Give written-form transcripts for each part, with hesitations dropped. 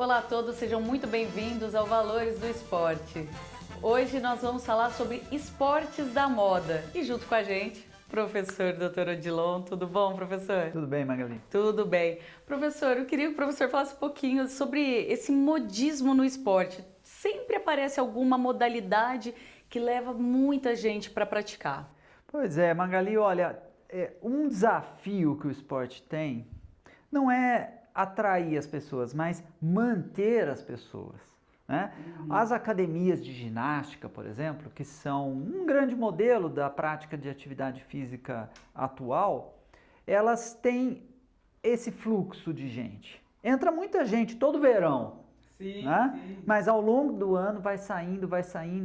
Olá a todos, sejam muito bem-vindos ao Valores do Esporte. Hoje nós vamos falar sobre esportes da moda e junto com a gente, professor Dr. Odilon. Tudo bom, professor? Tudo bem, Magali? Tudo bem. Professor, eu queria que o professor falasse um pouquinho sobre esse modismo no esporte. Sempre aparece alguma modalidade que leva muita gente para praticar. Pois é, Magali, olha, um desafio que o esporte tem não é atrair as pessoas, mas manter as pessoas, né? As academias de ginástica, por exemplo, que são um grande modelo da prática de atividade física atual, elas têm esse fluxo de gente. Entra muita gente todo verão, Sim, né? sim. Mas ao longo do ano vai saindo,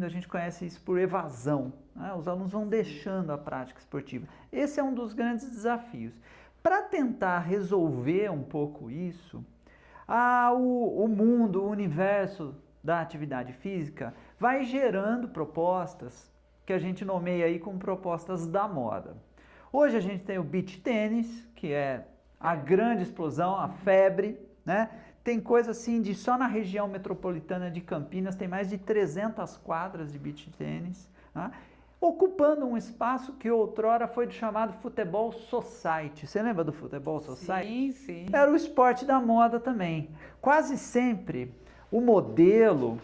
a gente conhece isso por evasão, né? Os alunos vão deixando a prática esportiva. Esse é um dos grandes desafios. Para tentar resolver um pouco isso, o mundo, o universo da atividade física vai gerando propostas que a gente nomeia aí como propostas da moda. Hoje a gente tem o beach tênis, que é a grande explosão, a febre, né? Tem coisa assim de só na região metropolitana de Campinas tem mais de 300 quadras de beach tênis, né? Ocupando um espaço que outrora foi chamado Futebol Society. Você lembra do Futebol Sim, Society? sim. Era o esporte da moda também. Quase sempre o modelo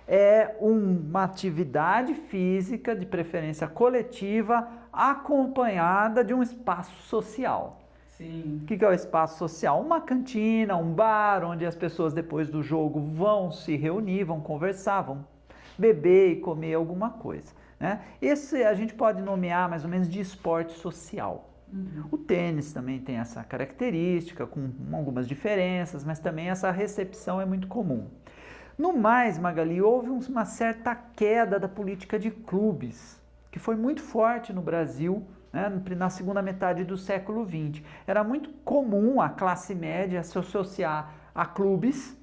é uma atividade física, de preferência coletiva, acompanhada de um espaço social. Sim. O que é o espaço social? Uma cantina, um bar, onde as pessoas depois do jogo vão se reunir, vão conversar, vão beber e comer alguma coisa, né? Esse a gente pode nomear mais ou menos de esporte social. O tênis também tem essa característica, com algumas diferenças, mas também essa recepção é muito comum. No mais, Magali, houve uma certa queda da política de clubes, que foi muito forte no Brasil, né, na segunda metade do século XX. Era muito comum a classe média se associar a clubes,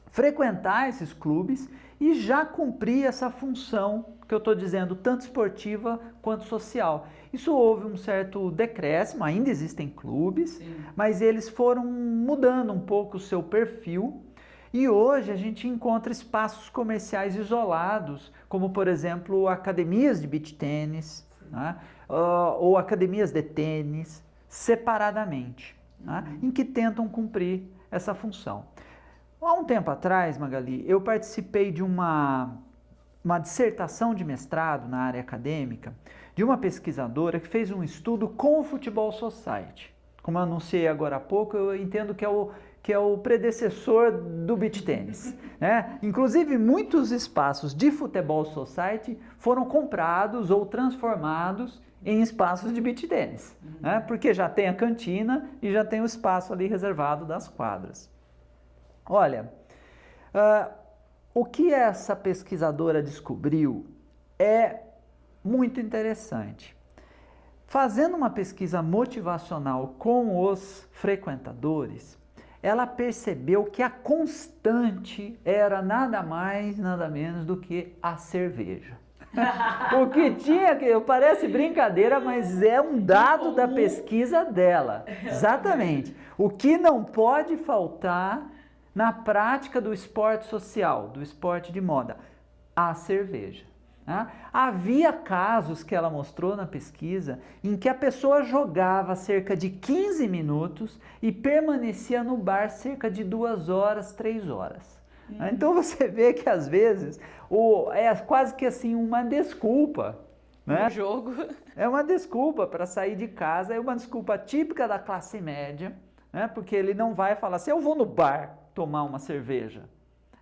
frequentar esses clubes e já cumprir essa função que eu estou dizendo, tanto esportiva quanto social. Isso houve um certo decréscimo, ainda existem clubes, Sim. mas eles foram mudando um pouco o seu perfil e hoje a gente encontra espaços comerciais isolados, como por exemplo academias de beach tênis, né? Ou academias de tênis, separadamente, né? Em que tentam cumprir essa função. Há um tempo atrás, Magali, eu participei de uma dissertação de mestrado na área acadêmica de uma pesquisadora que fez um estudo com o Futebol Society. Como eu anunciei agora há pouco, eu entendo que é o predecessor do beach tênis, né? Inclusive, muitos espaços de Futebol Society foram comprados ou transformados em espaços de beach tênis, né? Porque já tem a cantina e já tem o espaço ali reservado das quadras. Olha, o que essa pesquisadora descobriu é muito interessante. Fazendo uma pesquisa motivacional com os frequentadores, ela percebeu que a constante era nada mais, nada menos do que a cerveja. O que tinha que... Parece brincadeira, mas é um dado da pesquisa dela. Exatamente. O que não pode faltar na prática do esporte social, do esporte de moda, a cerveja. Né? Havia casos que ela mostrou na pesquisa em que a pessoa jogava cerca de 15 minutos e permanecia no bar cerca de 2 horas, 3 horas. Então você vê que às vezes é quase que assim uma desculpa, né? Um jogo. É uma desculpa para sair de casa, é uma desculpa típica da classe média, né? Porque ele não vai falar assim, eu vou no bar tomar uma cerveja.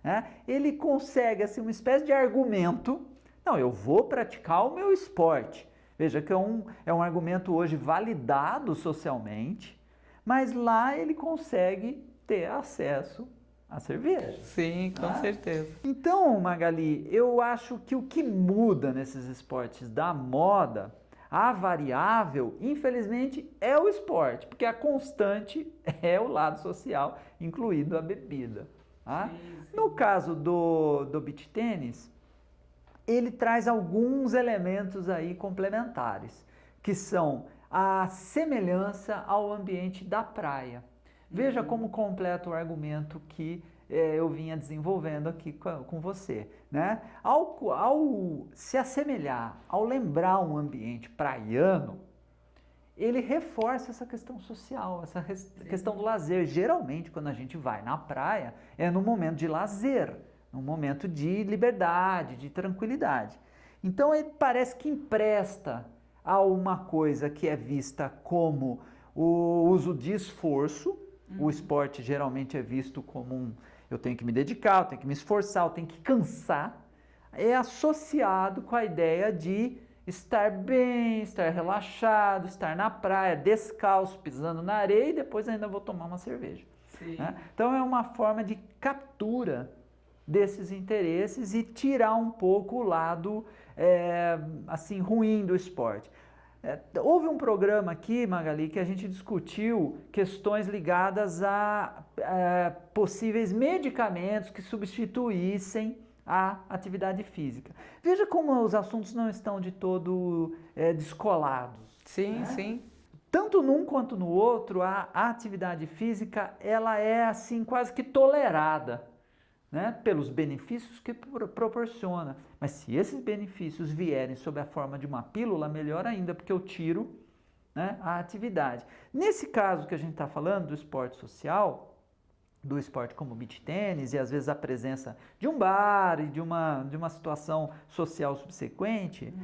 Né? Ele consegue assim, uma espécie de argumento, não, eu vou praticar o meu esporte. Veja que é um argumento hoje validado socialmente, mas lá ele consegue ter acesso à cerveja. Sim, com certeza. Então, Magali, eu acho que o que muda nesses esportes da moda, a variável, infelizmente, é o esporte, porque a constante é o lado social, incluindo a bebida. Tá? No caso do beach tênis, ele traz alguns elementos aí complementares, que são a semelhança ao ambiente da praia. Veja como completa o argumento que eu vinha desenvolvendo aqui com você, né? Ao se assemelhar, ao lembrar um ambiente praiano, ele reforça essa questão social, essa questão do lazer. Geralmente, quando a gente vai na praia, é no momento de lazer, num momento de liberdade, de tranquilidade. Então, ele parece que empresta a uma coisa que é vista como o uso de esforço. O esporte geralmente é visto como eu tenho que me dedicar, eu tenho que me esforçar, eu tenho que cansar. É associado com a ideia de estar bem, estar relaxado, estar na praia, descalço, pisando na areia e depois ainda vou tomar uma cerveja. Né? Então é uma forma de captura desses interesses e tirar um pouco o lado assim ruim do esporte. Houve um programa aqui, Magali, que a gente discutiu questões ligadas a possíveis medicamentos que substituíssem a atividade física. Veja como os assuntos não estão de todo descolados. Sim, né? sim. Tanto num quanto no outro, a atividade física ela é assim quase que tolerada, né? Pelos benefícios que proporciona. Mas se esses benefícios vierem sob a forma de uma pílula, melhor ainda, porque eu tiro, né, a atividade. Nesse caso que a gente está falando do esporte social, do esporte como beach tênis e às vezes a presença de um bar e de uma situação social subsequente,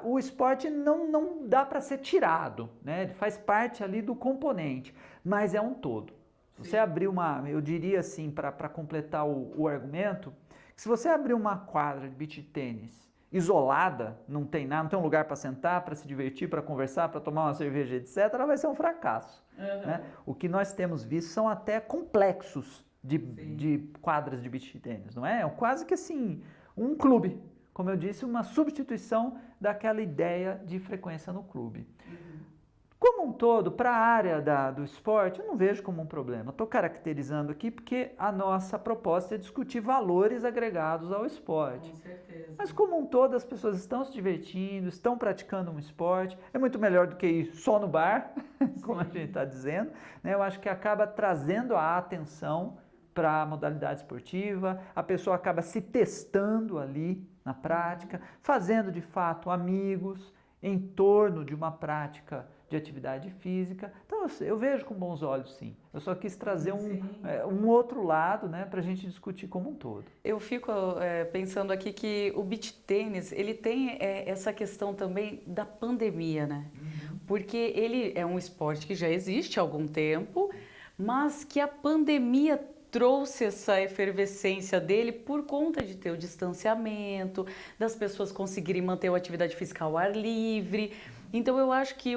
o esporte não dá para ser tirado, né? Ele faz parte ali do componente, mas é um todo. Se você abrir eu diria assim, para completar o argumento, que se você abrir uma quadra de beach tênis isolada, não tem nada, não tem um lugar para sentar, para se divertir, para conversar, para tomar uma cerveja, etc., ela vai ser um fracasso. Né? O que nós temos visto são até complexos de quadras de beach tênis, não é? É quase que assim, um clube. Como eu disse, uma substituição daquela ideia de frequência no clube. Como um todo, para a área do esporte, eu não vejo como um problema. Estou caracterizando aqui porque a nossa proposta é discutir valores agregados ao esporte. Com certeza. Mas como um todo, as pessoas estão se divertindo, estão praticando um esporte. É muito melhor do que ir só no bar, como a gente está dizendo. Né? Eu acho que acaba trazendo a atenção para a modalidade esportiva. A pessoa acaba se testando ali na prática, fazendo de fato amigos em torno de uma prática de atividade física. Então eu vejo com bons olhos, sim. Eu só quis trazer um outro lado, né, para a gente discutir como um todo. Eu fico pensando aqui que o beach tênis, ele tem essa questão também da pandemia, né? Porque ele é um esporte que já existe há algum tempo, mas que a pandemia trouxe essa efervescência dele por conta de ter o distanciamento, das pessoas conseguirem manter a atividade física ao ar livre. Então eu acho que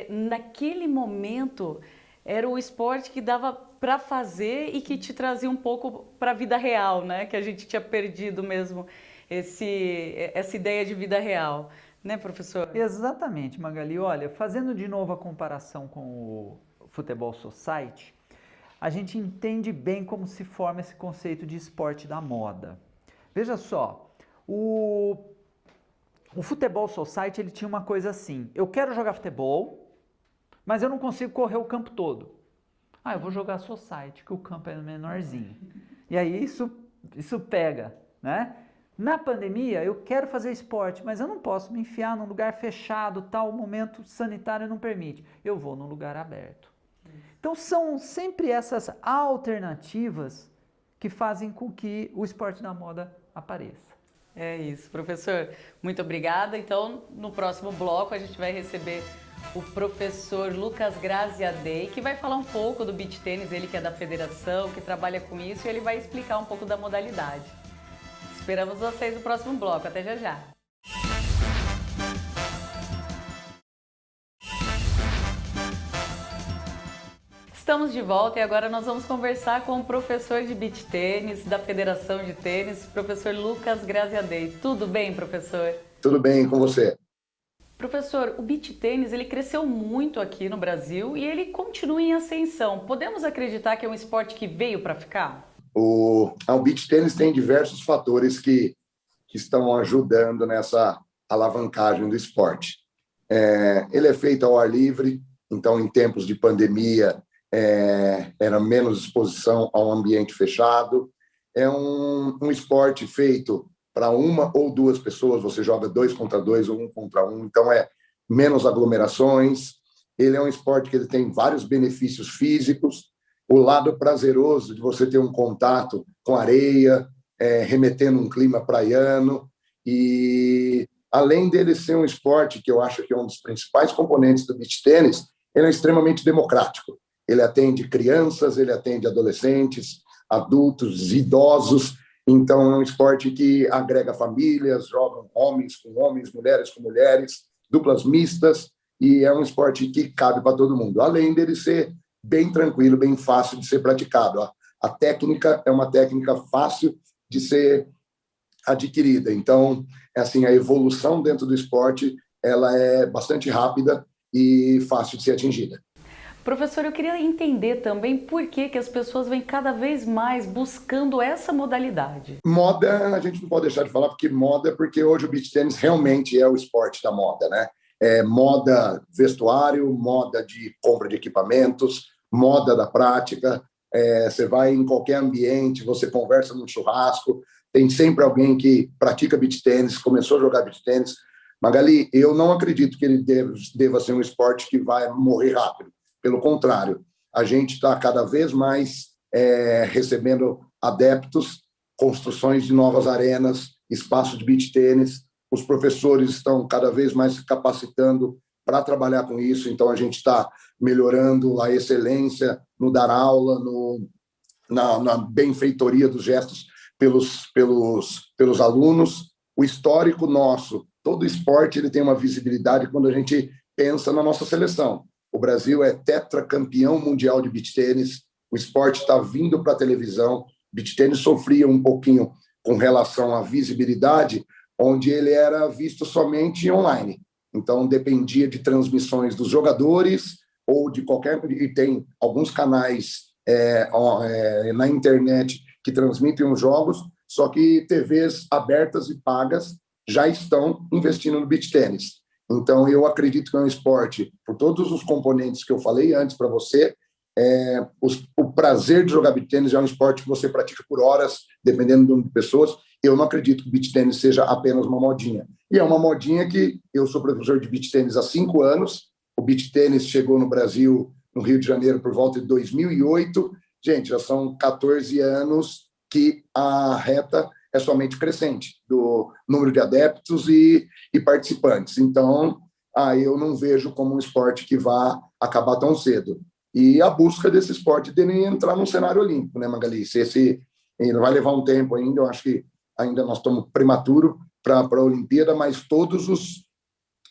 naquele momento era o esporte que dava para fazer e que te trazia um pouco para a vida real, né? Que a gente tinha perdido mesmo essa ideia de vida real, né, professor? Exatamente, Magali. Olha, fazendo de novo a comparação com o Futebol Society, a gente entende bem como se forma esse conceito de esporte da moda. Veja só, o Futebol Society ele tinha uma coisa assim, eu quero jogar futebol, mas eu não consigo correr o campo todo. Eu vou jogar Society, que o campo é menorzinho. E aí isso pega, né? Na pandemia, eu quero fazer esporte, mas eu não posso me enfiar num lugar fechado, tal, o momento sanitário não permite. Eu vou num lugar aberto. Então são sempre essas alternativas que fazem com que o esporte da moda apareça. É isso, professor. Muito obrigada. Então, no próximo bloco, a gente vai receber o professor Lucas Graziadei, que vai falar um pouco do beach tênis, ele que é da federação, que trabalha com isso, e ele vai explicar um pouco da modalidade. Esperamos vocês no próximo bloco. Até já já. Estamos de volta e agora nós vamos conversar com o professor de beach tênis da Federação de Tênis, professor Lucas Graziadei. Tudo bem, professor? Tudo bem com você? Professor, o beach tênis ele cresceu muito aqui no Brasil e ele continua em ascensão. Podemos acreditar que é um esporte que veio para ficar? O beach tênis tem diversos fatores que estão ajudando nessa alavancagem do esporte. Ele é feito ao ar livre, então em tempos de pandemia era menos exposição a um ambiente fechado. É um esporte feito para uma ou duas pessoas, você joga 2 contra 2 ou 1 contra 1, então é menos aglomerações. Ele é um esporte que ele tem vários benefícios físicos, o lado prazeroso de você ter um contato com areia, remetendo um clima praiano, e além dele ser um esporte que eu acho que é um dos principais componentes do beach tênis, ele é extremamente democrático. Ele atende crianças, ele atende adolescentes, adultos, idosos. Então, é um esporte que agrega famílias, jogam homens com homens, mulheres com mulheres, duplas mistas, e é um esporte que cabe para todo mundo, além dele ser bem tranquilo, bem fácil de ser praticado. A técnica é uma técnica fácil de ser adquirida. Então, assim, a evolução dentro do esporte ela é bastante rápida e fácil de ser atingida. Professor, eu queria entender também por que as pessoas vêm cada vez mais buscando essa modalidade. Moda, a gente não pode deixar de falar, porque hoje o beach tennis realmente é o esporte da moda, né? Moda vestuário, moda de compra de equipamentos, moda da prática. Você vai em qualquer ambiente, você conversa num churrasco, tem sempre alguém que pratica beach tennis, começou a jogar beach tennis. Magali, eu não acredito que ele deva ser um esporte que vai morrer rápido. Pelo contrário, a gente está cada vez mais recebendo adeptos, construções de novas arenas, espaço de beach tênis. Os professores estão cada vez mais se capacitando para trabalhar com isso, então a gente está melhorando a excelência no dar aula, na benfeitoria dos gestos pelos alunos. O histórico nosso, todo esporte ele tem uma visibilidade quando a gente pensa na nossa seleção. O Brasil é tetracampeão mundial de beach tênis, o esporte está vindo para a televisão. Beach tênis sofria um pouquinho com relação à visibilidade, onde ele era visto somente online. Então, dependia de transmissões dos jogadores ou de qualquer... E tem alguns canais na internet que transmitem os jogos, só que TVs abertas e pagas já estão investindo no beach tênis. Então, eu acredito que é um esporte, por todos os componentes que eu falei antes para você, o prazer de jogar beach tênis é um esporte que você pratica por horas, dependendo do número de pessoas. Eu não acredito que o beach tênis seja apenas uma modinha. E é uma modinha que eu sou professor de beach tênis há 5 anos. O beach tênis chegou no Brasil, no Rio de Janeiro, por volta de 2008. Gente, já são 14 anos que a reta é somente crescente do número de adeptos e participantes. Então, eu não vejo como um esporte que vá acabar tão cedo. E a busca desse esporte dele entrar no cenário olímpico, né, Magali? Ele vai levar um tempo ainda, eu acho que ainda nós estamos prematuro para a Olimpíada, mas todos os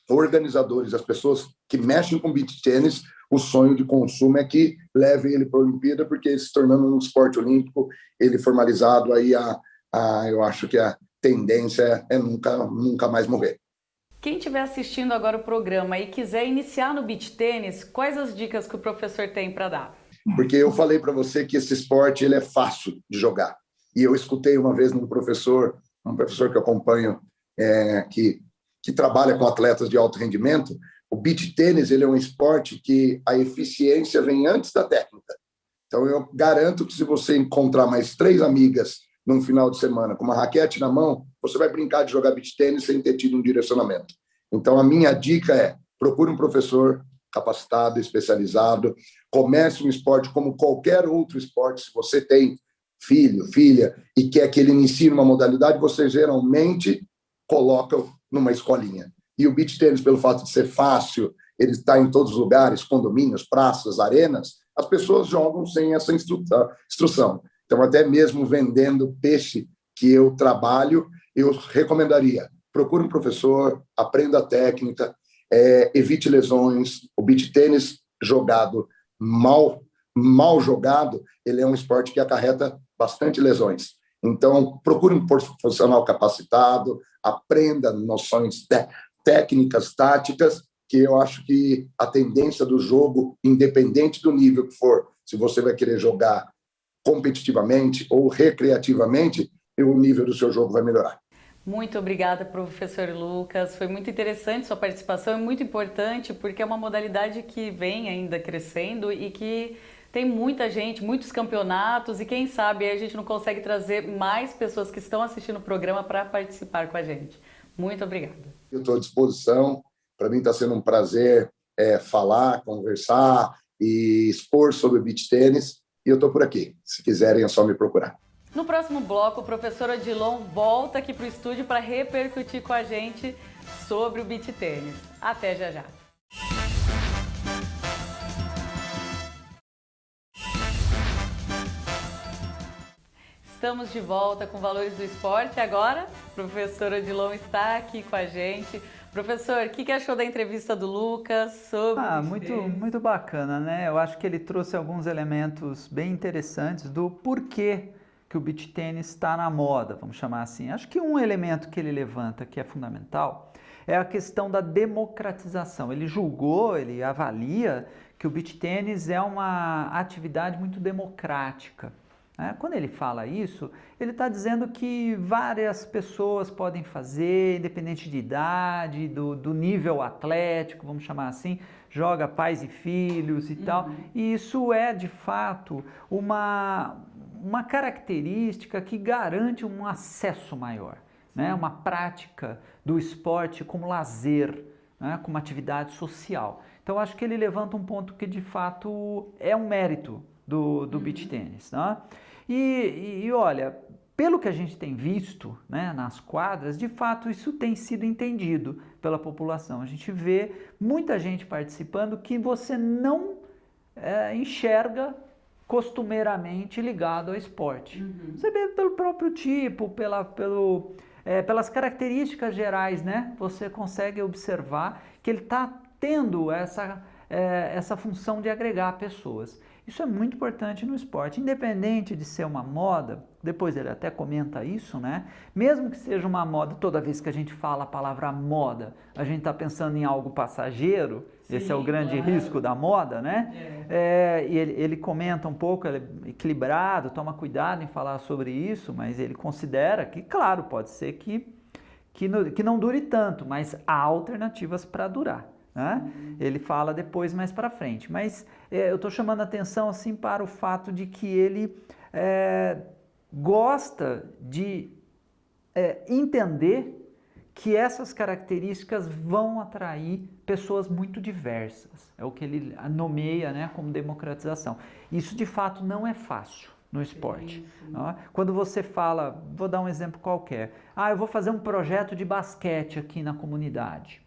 organizadores, as pessoas que mexem com beach tênis, o sonho de consumo é que leve ele para a Olimpíada, porque se tornando um esporte olímpico, ele formalizado, aí eu acho que a tendência é nunca mais morrer. Quem estiver assistindo agora o programa e quiser iniciar no beach tênis, quais as dicas que o professor tem para dar? Porque eu falei para você que esse esporte ele é fácil de jogar. E eu escutei uma vez um professor que eu acompanho, que trabalha com atletas de alto rendimento. O beach tênis ele é um esporte que a eficiência vem antes da técnica. Então, eu garanto que se você encontrar mais 3 amigas num final de semana com uma raquete na mão, você vai brincar de jogar beach tênis sem ter tido um direcionamento. Então, a minha dica é: procure um professor capacitado, especializado, comece um esporte como qualquer outro esporte. Se você tem filho, filha, e quer que ele inicie numa modalidade, você geralmente coloca numa escolinha. E o beach tênis, pelo fato de ser fácil, ele está em todos os lugares, condomínios, praças, arenas, as pessoas jogam sem essa instrução. Então, até mesmo vendendo peixe que eu trabalho, eu recomendaria: procure um professor, aprenda a técnica, evite lesões. O beach tênis jogado mal jogado, ele é um esporte que acarreta bastante lesões. Então, procure um profissional capacitado, aprenda noções técnicas, táticas, que eu acho que a tendência do jogo, independente do nível que for, se você vai querer jogar competitivamente ou recreativamente, o nível do seu jogo vai melhorar. Muito obrigada, professor Lucas. Foi muito interessante sua participação, é muito importante porque é uma modalidade que vem ainda crescendo e que tem muita gente, muitos campeonatos e quem sabe a gente não consegue trazer mais pessoas que estão assistindo o programa para participar com a gente. Muito obrigada. Eu estou à disposição. Para mim está sendo um prazer falar, conversar e expor sobre beach tênis. E eu estou por aqui. Se quiserem, é só me procurar. No próximo bloco, o professor Odilon volta aqui para o estúdio para repercutir com a gente sobre o beach tênis. Até já já. Estamos de volta com Valores do Esporte. Agora, o professor Odilon está aqui com a gente. Professor, o que achou da entrevista do Lucas sobre muito bacana, né? Eu acho que ele trouxe alguns elementos bem interessantes do porquê que o beach tênis está na moda, vamos chamar assim. Acho que um elemento que ele levanta que é fundamental é a questão da democratização. Ele avalia que o beach tênis é uma atividade muito democrática. Quando ele fala isso, ele está dizendo que várias pessoas podem fazer, independente de idade, do nível atlético, vamos chamar assim, joga pais e filhos e tal. E isso é, de fato, uma característica que garante um acesso maior, né? Uma prática do esporte como lazer, né? Como atividade social. Então, acho que ele levanta um ponto que, de fato, é um mérito do beach tênis, né? E olha, pelo que a gente tem visto, né, nas quadras, de fato isso tem sido entendido pela população. A gente vê muita gente participando que você não enxerga costumeiramente ligado ao esporte. Você vê pelo próprio tipo, pelas características gerais, né? Você consegue observar que ele está tendo essa função de agregar pessoas. Isso é muito importante no esporte, independente de ser uma moda, depois ele até comenta isso, né? Mesmo que seja uma moda, toda vez que a gente fala a palavra moda, a gente está pensando em algo passageiro, sim, esse é o grande risco da moda, né? E ele comenta um pouco, ele é equilibrado, toma cuidado em falar sobre isso, mas ele considera que, claro, pode ser que não dure tanto, mas há alternativas para durar. Né? Ele fala depois mais para frente, mas eu estou chamando a atenção assim, para o fato de que ele gosta de entender que essas características vão atrair pessoas muito diversas, é o que ele nomeia, né, como democratização. Isso de fato não é fácil no esporte. Quando você fala, vou dar um exemplo qualquer, eu vou fazer um projeto de basquete aqui na comunidade.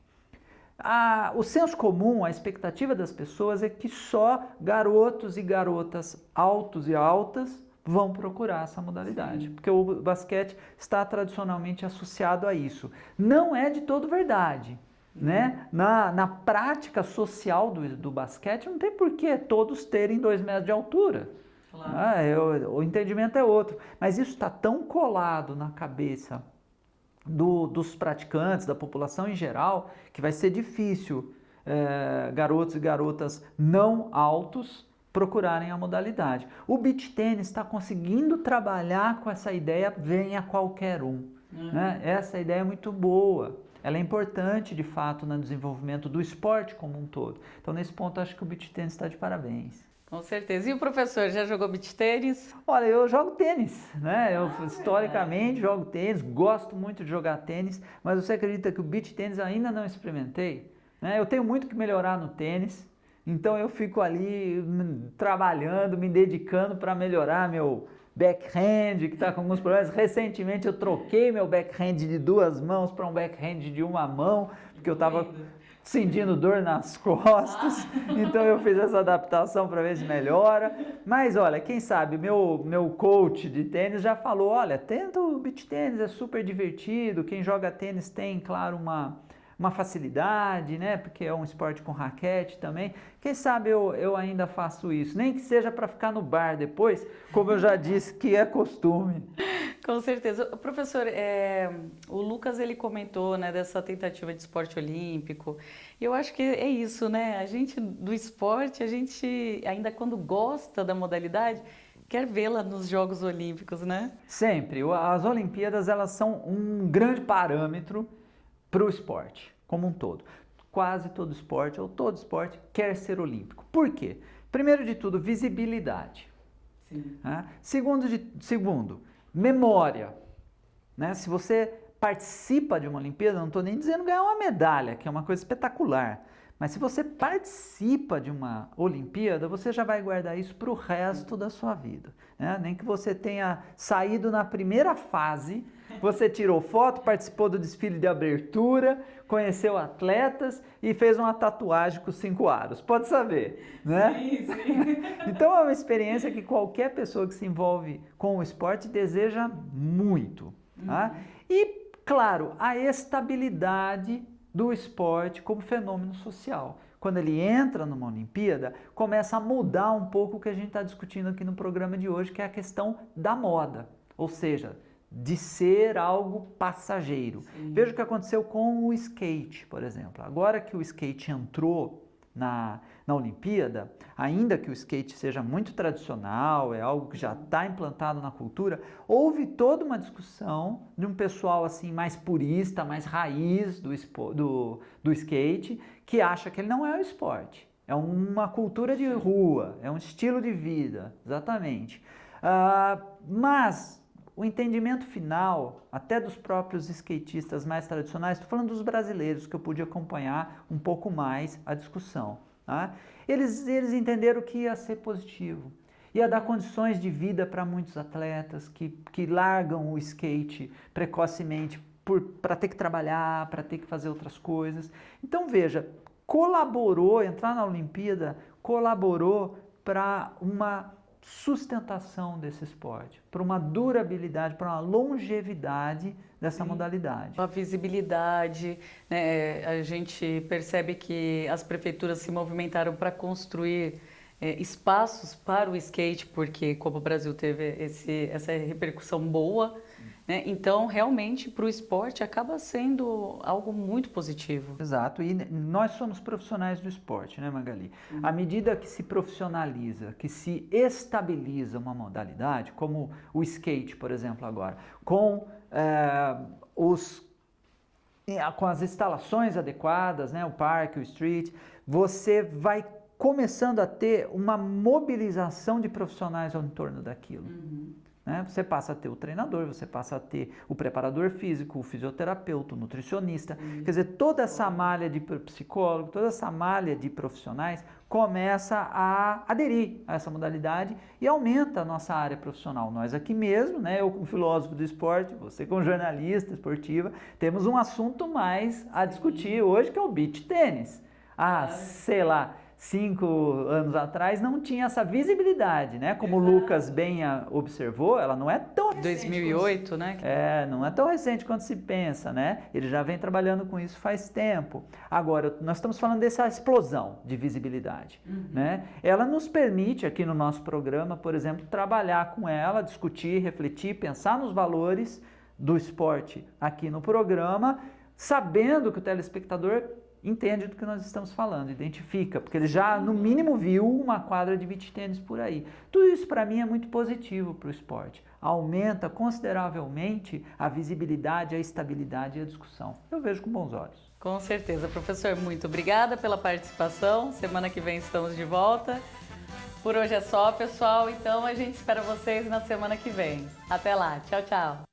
O senso comum, a expectativa das pessoas é que só garotos e garotas altos e altas vão procurar essa modalidade, sim, porque o basquete está tradicionalmente associado a isso. Não é de todo verdade, né? Na prática social do basquete não tem por que todos terem 2 metros de altura. Claro. O entendimento é outro, mas isso está tão colado na cabeça dos praticantes, da população em geral, que vai ser difícil garotos e garotas não altos procurarem a modalidade. O beach tênis está conseguindo trabalhar com essa ideia, venha qualquer um. Né? Essa ideia é muito boa. Ela é importante, de fato, no desenvolvimento do esporte como um todo. Então, nesse ponto, acho que o beach tênis está de parabéns. Com certeza. E o professor, já jogou beach tênis? Olha, eu jogo tênis, né? Eu historicamente jogo tênis, gosto muito de jogar tênis, mas você acredita que o beach tênis ainda não experimentei? Né? Eu tenho muito que melhorar no tênis, então eu fico ali trabalhando, me dedicando para melhorar meu backhand, que está com alguns problemas. Recentemente eu troquei meu backhand de 2 mãos para um backhand de 1 mão, porque eu estava sentindo dor nas costas, então eu fiz essa adaptação para ver se melhora. Mas olha, quem sabe, meu coach de tênis já falou, olha, tenta o beach tênis, é super divertido, quem joga tênis tem, claro, uma facilidade, né, porque é um esporte com raquete também. Quem sabe eu ainda faço isso, nem que seja para ficar no bar depois, como eu já disse que é costume. Com certeza. Professor, o Lucas ele comentou, né, dessa tentativa de esporte olímpico. E eu acho que é isso, né? A gente do esporte, a gente ainda quando gosta da modalidade, quer vê-la nos Jogos Olímpicos, né? Sempre. As Olimpíadas, elas são um grande parâmetro para o esporte como um todo. Quase todo esporte, ou todo esporte, quer ser olímpico. Por quê? Primeiro de tudo, visibilidade. Sim. Né? Segundo, memória. Né? Se você participa de uma Olimpíada, não estou nem dizendo ganhar uma medalha, que é uma coisa espetacular, mas se você participa de uma Olimpíada, você já vai guardar isso para o resto da sua vida. Né? Nem que você tenha saído na primeira fase, você tirou foto, participou do desfile de abertura, conheceu atletas e fez uma tatuagem com 5 aros. Pode saber, né? Sim, sim. Então é uma experiência que qualquer pessoa que se envolve com o esporte deseja muito. Tá? E, claro, a estabilidade do esporte como fenômeno social. Quando ele entra numa Olimpíada, começa a mudar um pouco o que a gente está discutindo aqui no programa de hoje, que é a questão da moda, ou seja, de ser algo passageiro. Sim. Veja o que aconteceu com o skate, por exemplo. Agora que o skate entrou na Olimpíada, ainda que o skate seja muito tradicional, é algo que já está implantado na cultura, houve toda uma discussão de um pessoal assim mais purista, mais raiz do skate, que acha que ele não é um esporte, é uma cultura de rua, é um estilo de vida, exatamente. Mas o entendimento final, até dos próprios skatistas mais tradicionais, estou falando dos brasileiros, que eu pude acompanhar um pouco mais a discussão. Tá? Eles entenderam que ia ser positivo, ia dar condições de vida para muitos atletas que largam o skate precocemente para ter que trabalhar, para ter que fazer outras coisas. Então veja, entrar na Olimpíada colaborou para uma sustentação desse esporte, para uma durabilidade, para uma longevidade dessa modalidade. A visibilidade, né? A gente percebe que as prefeituras se movimentaram para construir espaços para o skate, porque como o Brasil teve essa repercussão boa, né? Então realmente para o esporte acaba sendo algo muito positivo. Exato, e nós somos profissionais do esporte, né, Magali? À medida que se profissionaliza, que se estabiliza uma modalidade, como o skate, por exemplo, agora, com as instalações adequadas, né, o parque, o street, você vai começando a ter uma mobilização de profissionais ao entorno daquilo. Né? Você passa a ter o treinador, você passa a ter o preparador físico, o fisioterapeuta, o nutricionista. Quer dizer, toda essa malha de psicólogo, toda essa malha de profissionais começa a aderir a essa modalidade e aumenta a nossa área profissional. Nós aqui mesmo, né, eu como filósofo do esporte, você como jornalista esportiva, temos um assunto mais a discutir hoje, que é o beach tênis. Sei lá, 5 anos atrás não tinha essa visibilidade, né? Como o Lucas bem observou, ela não é tão recente. 2008, né? Não é tão recente quanto se pensa, né? Ele já vem trabalhando com isso faz tempo. Agora, nós estamos falando dessa explosão de visibilidade, né? Ela nos permite aqui no nosso programa, por exemplo, trabalhar com ela, discutir, refletir, pensar nos valores do esporte aqui no programa, sabendo que o telespectador entende do que nós estamos falando, identifica, porque ele já no mínimo viu uma quadra de beach tênis por aí. Tudo isso para mim é muito positivo para o esporte. Aumenta consideravelmente a visibilidade, a estabilidade e a discussão. Eu vejo com bons olhos. Com certeza. Professor, muito obrigada pela participação. Semana que vem estamos de volta. Por hoje é só, pessoal. Então a gente espera vocês na semana que vem. Até lá. Tchau, tchau.